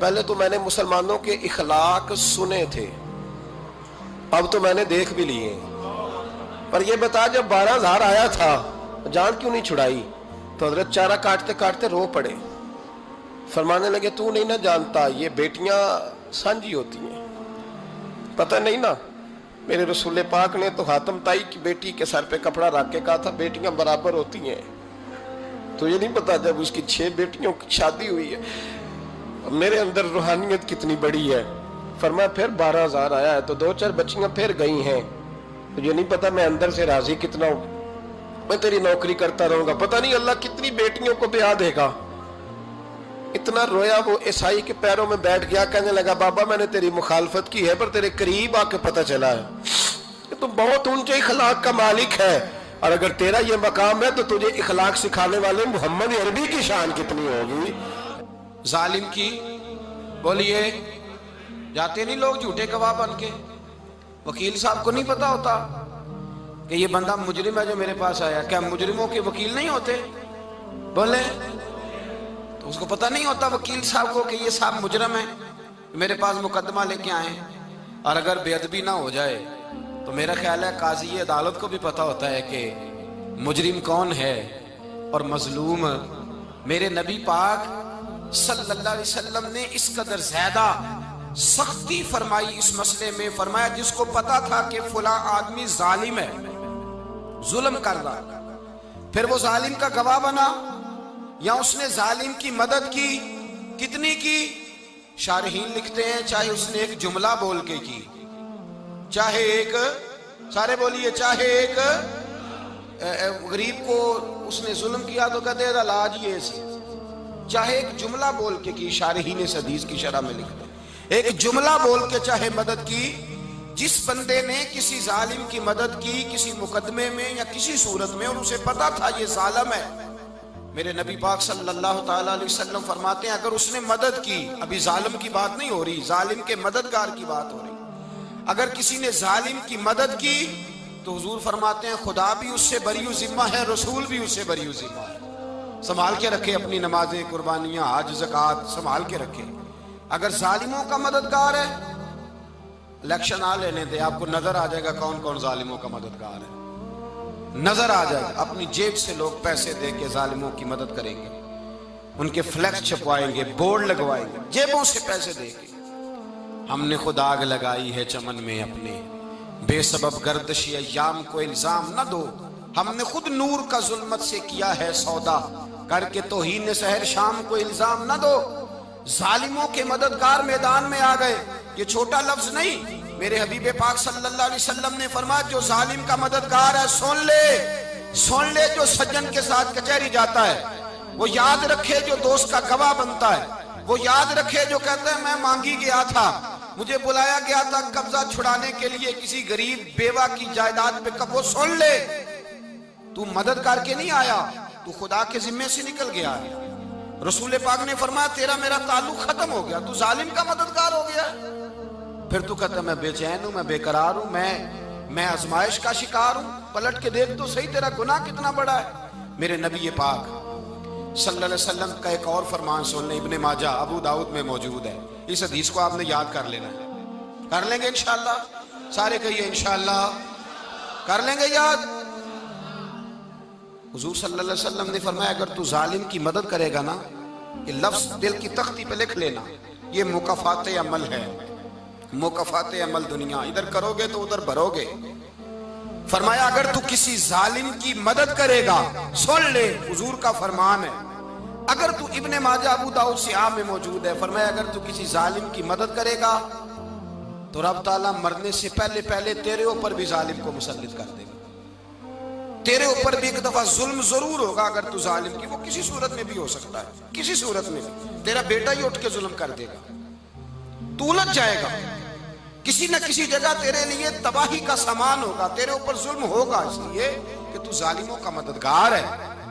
پہلے تو میں نے مسلمانوں کے اخلاق سنے تھے، اب تو میں نے دیکھ بھی لیے، پر یہ بتا جب 12,000 آیا تھا جان کیوں نہیں چھڑائی؟ تو حضرت چارہ کاٹتے کاٹتے رو پڑے، فرمانے لگے تو نہیں نہ جانتا یہ بیٹیاں سانجھی ہوتی ہیں، پتہ نہیں نا، میرے رسول پاک نے تو حاتم تائی کی بیٹی کے سر پہ کپڑا رکھ کے کہا تھا بیٹیاں برابر ہوتی ہیں، تو یہ نہیں پتا جب اس کی 6 بیٹیوں کی شادی ہوئی ہے میرے اندر روحانیت کتنی بڑی ہے۔ فرمایا پھر 12,000 آیا ہے تو 2-4 بچیاں پھر گئی ہیں، تو یہ نہیں پتا میں اندر سے راضی کتنا ہوں، میں تیری نوکری کرتا رہوں گا، پتہ نہیں اللہ کتنی بیٹیوں کو بیاہ دے گا۔ اتنا رویا وہ عیسائی کے پیروں میں بیٹھ گیا، کہنے لگا بابا میں نے تیری مخالفت کی ہے پر تیرے قریب آ کے پتہ چلا ہے کہ تو بہت اونچے اخلاق کا مالک ہے، اور اگر تیرا یہ مقام ہے تو تجھے اخلاق سکھانے والے محمد عربی کی شان کتنی ہوگی۔ ظالم کی بولیے جاتے نہیں لوگ جھوٹے گواہ بن کے، وکیل صاحب کو نہیں پتا ہوتا کہ یہ بندہ مجرم ہے جو میرے پاس آیا، کیا مجرموں کے وکیل نہیں ہوتے؟ بولے تو اس کو پتہ نہیں ہوتا وکیل صاحب کو کہ یہ صاحب مجرم ہے، میرے پاس مقدمہ لے کے آئے، اور اگر بے ادبی نہ ہو جائے تو میرا خیال ہے قاضی عدالت کو بھی پتہ ہوتا ہے کہ مجرم کون ہے اور مظلوم۔ میرے نبی پاک صلی اللہ علیہ وسلم نے اس قدر زیادہ سختی فرمائی اس مسئلے میں، فرمایا جس کو پتا تھا کہ فلاں آدمی ظالم ہے، ظلم کر رہا، پھر وہ ظالم کا گواہ بنا یا اس نے ظالم کی مدد کی، کتنی کی؟ شارحین لکھتے ہیں چاہے اس نے ایک جملہ بول کے کی، چاہے ایک، سارے بولیے، چاہے ایک غریب کو اس نے ظلم کیا تو کہتے ہیں علاج یہ سی، چاہے ایک جملہ بول کے کی، شارحین اس حدیث کی شرح میں لکھتے ہیں ایک جملہ بول کے چاہے مدد کی، جس بندے نے کسی ظالم کی مدد کی کسی مقدمے میں یا کسی صورت میں اور اسے پتا تھا یہ ظالم ہے، میرے نبی پاک صلی اللہ تعالیٰ علیہ وسلم فرماتے ہیں اگر اس نے مدد کی، ابھی ظالم کی بات نہیں ہو رہی، ظالم کے مددگار کی بات ہو رہی، اگر کسی نے ظالم کی مدد کی تو حضور فرماتے ہیں خدا بھی اس سے بری و ذمہ ہے، رسول بھی اس سے بری و ذمہ ہے۔ سنبھال کے رکھے اپنی نمازیں، قربانیاں، حج، زکوٰۃ سنبھال کے رکھے۔ اگر ظالموں کا مددگار ہے، الیکشن آ لینے دے، آپ کو نظر آ جائے گا کون کون ظالموں کا مددگار ہے، نظر آ جائے گا، اپنی جیب سے لوگ پیسے دے کے ظالموں کی مدد کریں گے، ان کے فلیکس چھپوائیں گے، بورڈ لگوائیں گے، جیبوں سے پیسے دے کے۔ ہم نے خود آگ لگائی ہے چمن میں اپنے، بے سبب گردشی ایام کو الزام نہ دو، ہم نے خود نور کا ظلمت سے کیا ہے سودا، کر کے توہین سحر شام کو الزام نہ دو۔ ظالموں کے مددگار میدان میں آ گئے، یہ چھوٹا لفظ نہیں، میرے حبیب پاک صلی اللہ علیہ وسلم نے فرمایا جو ظالم کا مددگار ہے سن لے جو سجن کے ساتھ کچہری جاتا ہے، وہ یاد رکھے جو دوست کا گواہ بنتا ہے، وہ یاد رکھے جو کہتا ہے میں مانگی گیا تھا، مجھے بلایا گیا تھا قبضہ چھڑانے کے لیے کسی غریب بیوہ کی جائیداد پہ، وہ سن لے تو مدد کر کے نہیں آیا، تو خدا کے ذمے سے نکل گیا ہے۔ رسول پاک نے فرمایا تیرا میرا تعلق ختم ہو گیا، تو ظالم کا مددگار ہو گیا، پھر تو کہتا میں بے چین ہوں، میں بے قرار ہوں، میں آزمائش کا شکار ہوں، پلٹ کے دیکھ تو صحیح تیرا گناہ کتنا بڑا ہے۔ میرے نبی پاک صلی اللہ علیہ وسلم کا ایک اور فرمان سن لیں، ابن ماجہ ابو داؤد میں موجود ہے، اس حدیث کو آپ نے یاد کر لینا ہے، کر لیں گے انشاءاللہ، سارے کہیے انشاءاللہ کر لیں گے یاد۔ حضور صلی اللہ علیہ وسلم نے فرمایا اگر تو ظالم کی مدد کرے گا نا، یہ لفظ دل کی تختی پہ لکھ لینا، یہ مکافات عمل ہے، مکافات عمل دنیا، ادھر کرو گے تو ادھر بھرو گے۔ فرمایا اگر تو کسی ظالم کی مدد کرے گا، سن لے حضور کا فرمان ہے، اگر تو ابن ماجہ ابو داؤد سیاہ میں موجود ہے، فرمایا اگر تو کسی ظالم کی مدد کرے گا تو رب تعالیٰ مرنے سے پہلے تیرے اوپر بھی ظالم کو مسلط کر دے گا، تیرے اوپر بھی ایک دفعہ ظلم ضرور ہوگا اگر تو ظالم کی، وہ کسی صورت میں بھی ہو سکتا ہے، کسی صورت میں بھی تیرا بیٹا ہی اٹھ کے ظلم کر دے گا، تو الجھ جائے گا، کسی نہ کسی جگہ تیرے لیے تباہی کا سامان ہوگا، تیرے اوپر ظلم ہوگا، اس لیے کہ تو ظالموں کا مددگار ہے۔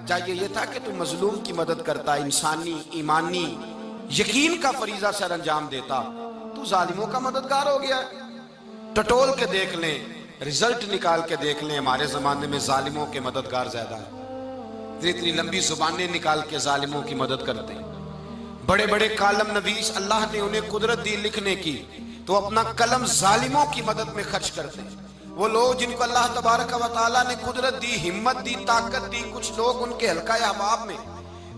چاہیے یہ تھا کہ تو مظلوم کی مدد کرتا، انسانی ایمانی یقین کا فریضہ سر انجام دیتا، تو ظالموں کا مددگار ہو گیا۔ ٹٹول کے دیکھ لیں، رزلٹ نکال کے دیکھ لیں، ہمارے زمانے میں ظالموں کے مددگار زیادہ ہیں، اتنی لمبی زبانیں نکال کے ظالموں کی مدد کرتے ہیں، بڑے بڑے کالم نویس اللہ نے انہیں قدرت دی لکھنے کی، تو اپنا قلم ظالموں کی مدد میں خرچ کرتے ہیں۔ وہ لوگ جن کو اللہ تبارک و تعالیٰ نے قدرت دی، ہمت دی، طاقت دی، کچھ لوگ ان کے حلقہ احباب میں،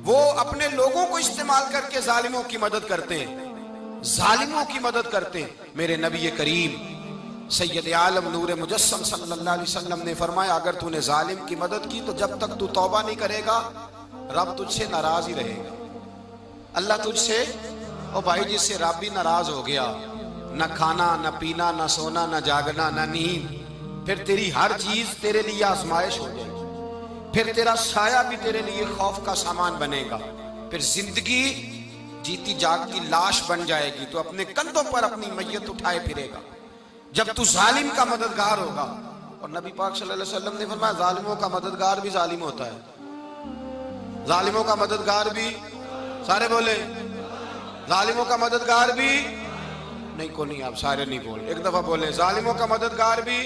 وہ اپنے لوگوں کو استعمال کر کے ظالموں کی مدد کرتے ہیں، ظالموں کی مدد کرتے ہیں۔ میرے نبی کریم سید عالم نور مجسم صلی اللہ علیہ وسلم نے فرمایا، اگر تو نے ظالم کی مدد کی تو جب تک تو توبہ نہیں کرے گا رب تجھ سے ناراض ہی رہے گا۔ اللہ تجھ سے، او بھائی جس سے رب بھی ناراض ہو گیا، نہ کھانا نہ پینا نہ سونا نہ جاگنا نہ نیند، پھر تیری ہر چیز تیرے لیے آزمائش ہو جائے گی، پھر تیرا سایہ بھی تیرے لیے خوف کا سامان بنے گا، پھر زندگی جیتی جاگتی لاش بن جائے گی، تو اپنے کندھوں پر اپنی میت اٹھائے پھرے گا جب تو ظالم کا مددگار ہوگا۔ اور نبی پاک صلی اللہ علیہ وسلم نے فرمایا ظالموں کا مددگار بھی ظالم ہوتا ہے، ظالموں کا مددگار بھی، سارے بولے ظالموں کا مددگار بھی نہیں، کو نہیں، آپ سارے نہیں بولے، ایک دفعہ بولے ظالموں کا مددگار بھی،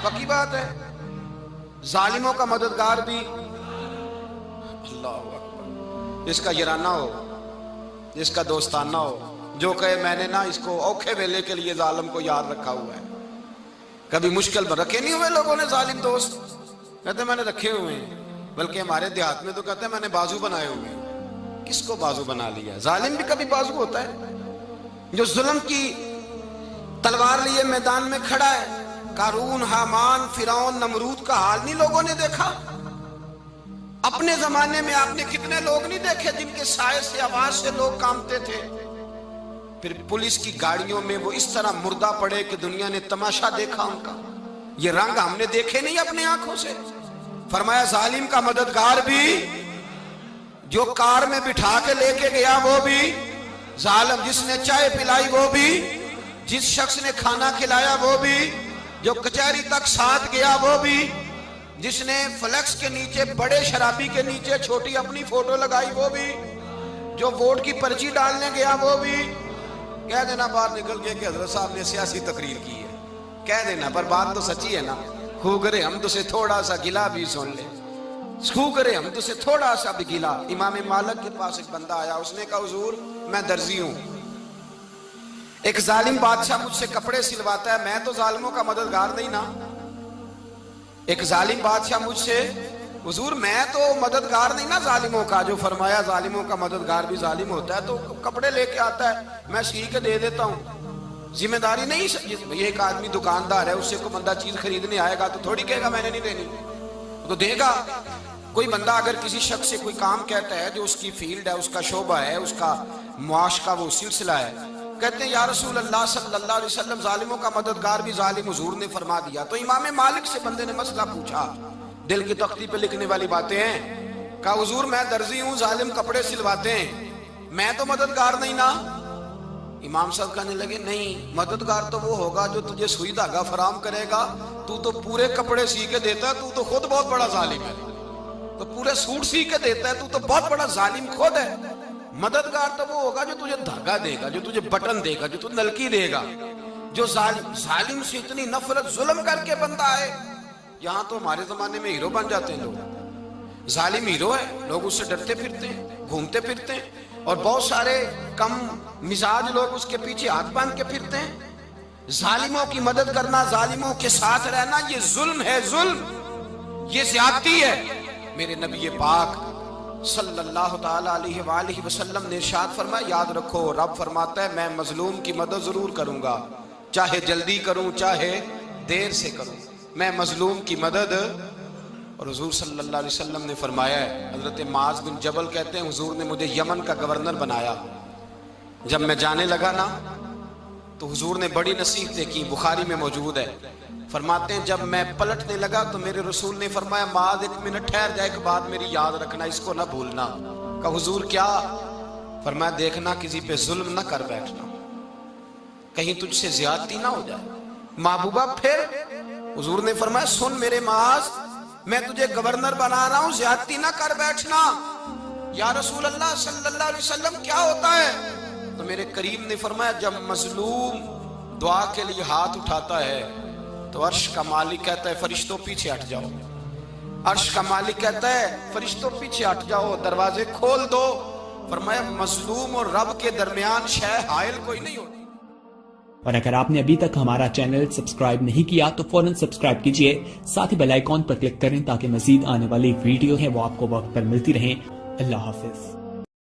پکی بات ہے، ظالموں کا مددگار بھی۔ اللہ اکبر، جس کا یارانہ ہو، جس کا دوستانہ ہو، جو کہے میں نے نا اس کو اوکھے ویلے کے لیے ظالم کو یاد رکھا ہوا ہے۔ کبھی مشکل میں رکھے نہیں ہوئے لوگوں نے ظالم دوست؟ کہتے میں نے رکھے ہوئے ہیں، بلکہ ہمارے دیہات میں تو کہتے ہیں میں نے بازو بنائے ہوئے ہیں۔ کس کو بازو بنا لیا؟ ظالم بھی کبھی بازو ہوتا ہے، جو ظلم کی تلوار لیے میدان میں کھڑا ہے۔ قارون، حامان، فرعون، نمرود کا حال نہیں لوگوں نے دیکھا؟ اپنے زمانے میں آپ نے کتنے لوگ نہیں دیکھے جن کے سائے سے، آواز سے لوگ کانپتے تھے؟ پھر پولیس کی گاڑیوں میں وہ اس طرح مردہ پڑے کہ دنیا نے تماشا دیکھا ان کا۔ یہ رنگ ہم نے دیکھے نہیں اپنے آنکھوں سے۔ فرمایا ظالم کا مددگار بھی، جو کار میں بٹھا کے لے کے گیا وہ بھی ظالم، جس نے چائے پلائی وہ بھی، جس شخص نے کھانا کھلایا وہ بھی، جو کچہری تک ساتھ گیا وہ بھی، جس نے فلیکس کے نیچے، بڑے شرابی کے نیچے چھوٹی اپنی فوٹو لگائی وہ بھی، جو ووٹ کی پرچی ڈالنے گیا وہ بھی۔ کہہ دینا باہر نکل کے کہ حضرت صاحب نے سیاسی تقریر کی ہے، کہہ دینا، پر بات تو سچی ہے نا۔ خو کرے ہم تو سے تھوڑا سا گلا بھی سن لے، خو کرے ہم تو سے تھوڑا سا بھی گلا۔ امام مالک کے پاس ایک بندہ آیا، اس نے کہا حضور میں درزی ہوں، ایک ظالم بادشاہ مجھ سے کپڑے سلواتا ہے، میں تو ظالموں کا مددگار نہیں نا۔ ایک ظالم بادشاہ مجھ سے، حضور میں تو مددگار نہیں نا ظالموں کا، جو فرمایا ظالموں کا مددگار بھی ظالم ہوتا ہے، تو کپڑے لے کے آتا ہے میں سی کے دے دیتا ہوں، ذمہ داری نہیں۔ یہ ایک آدمی دکاندار ہے، اس سے کوئی بندہ چیز خریدنے آئے گا تو تھوڑی کہے گا میں نے نہیں دینی، تو دے گا۔ کوئی بندہ اگر کسی شخص سے کوئی کام کہتا ہے جو اس کی فیلڈ ہے، اس کا شعبہ ہے، اس کا معاش کا وہ سلسلہ ہے، کہتے ہیں یا رسول اللہ صلی اللہ علیہ وسلم ظالموں کا مددگار بھی ظالم، حضور نے فرما دیا۔ تو امام مالک سے بندے نے مسئلہ پوچھا، دل کی تختی پہ لکھنے والی باتیں ہیں، کہا حضور میں درزی ہوں، ظالم کپڑے سلواتے ہیں، میں تو مددگار نہیں نا۔ امام صاحب کہنے لگے نہیں، مددگار تو وہ ہوگا جو تجھے سوئی دھاگا فراہم کرے گا، تو تو پورے کپڑے سی کے دیتا ہے، تو خود بہت بڑا ظالم ہے، تو پورے سوٹ سی کے دیتا ہے، تو بہت بڑا ظالم خود ہے۔ مددگار تو وہ ہوگا جو تجھے دھاگا دے گا، جو تجھے بٹن دے گا، جو تجھے نلکی دے گا۔ جو ظالم سے اتنی نفرت، ظلم کر کے بندہ آئے، یہاں تو ہمارے زمانے میں ہیرو بن جاتے ہیں لوگ، ظالم ہیرو ہے، لوگ اس سے ڈرتے پھرتے ہیں، گھومتے پھرتے ہیں، اور بہت سارے کم مزاج لوگ اس کے پیچھے ہاتھ باندھ کے پھرتے ہیں۔ ظالموں کی مدد کرنا، ظالموں کے ساتھ رہنا، یہ ظلم ہے، ظلم، یہ زیادتی ہے۔ میرے نبی پاک صلی اللہ تعالی علیہ وآلہ وسلم نے ارشاد فرمایا، یاد رکھو رب فرماتا ہے میں مظلوم کی مدد ضرور کروں گا، چاہے جلدی کروں چاہے دیر سے کروں، میں مظلوم کی مدد۔ اور حضور صلی اللہ علیہ وسلم نے فرمایا ہے، حضرت معاذ بن جبل کہتے ہیں حضور نے مجھے یمن کا گورنر بنایا، جب میں جانے لگا نا تو حضور نے بڑی نصیحتیں کی، بخاری میں موجود ہے، فرماتے ہیں جب میں پلٹنے لگا تو میرے رسول نے فرمایا معاذ ایک منٹ ٹھہر جا، ایک بات میری یاد رکھنا، اس کو نہ بھولنا۔ کہا حضور کیا؟ فرمایا دیکھنا کسی پہ ظلم نہ کر بیٹھنا، کہیں تجھ سے زیادتی نہ ہو جائے۔ محبوبہ پھر حضور نے فرمایا سن میرے معاذ، میں تجھے گورنر بنا رہا ہوں، زیادتی نہ کر بیٹھنا۔ یا رسول اللہ صلی اللہ علیہ وسلم کیا ہوتا ہے؟ تو میرے کریم نے فرمایا جب مظلوم دعا کے لیے ہاتھ اٹھاتا ہے تو عرش کا مالک کہتا ہے فرشتوں پیچھے ہٹ جاؤ، عرش کا مالک کہتا ہے فرشتوں پیچھے ہٹ جاؤ، دروازے کھول دو، فرمایا مظلوم اور رب کے درمیان شے حائل کوئی نہیں ہوتی. اور اگر آپ نے ابھی تک ہمارا چینل سبسکرائب نہیں کیا تو فوراً سبسکرائب کیجئے، ساتھ ہی بیل آئیکن پر کلک کریں تاکہ مزید آنے والی ویڈیو ہیں وہ آپ کو وقت پر ملتی رہیں. اللہ حافظ.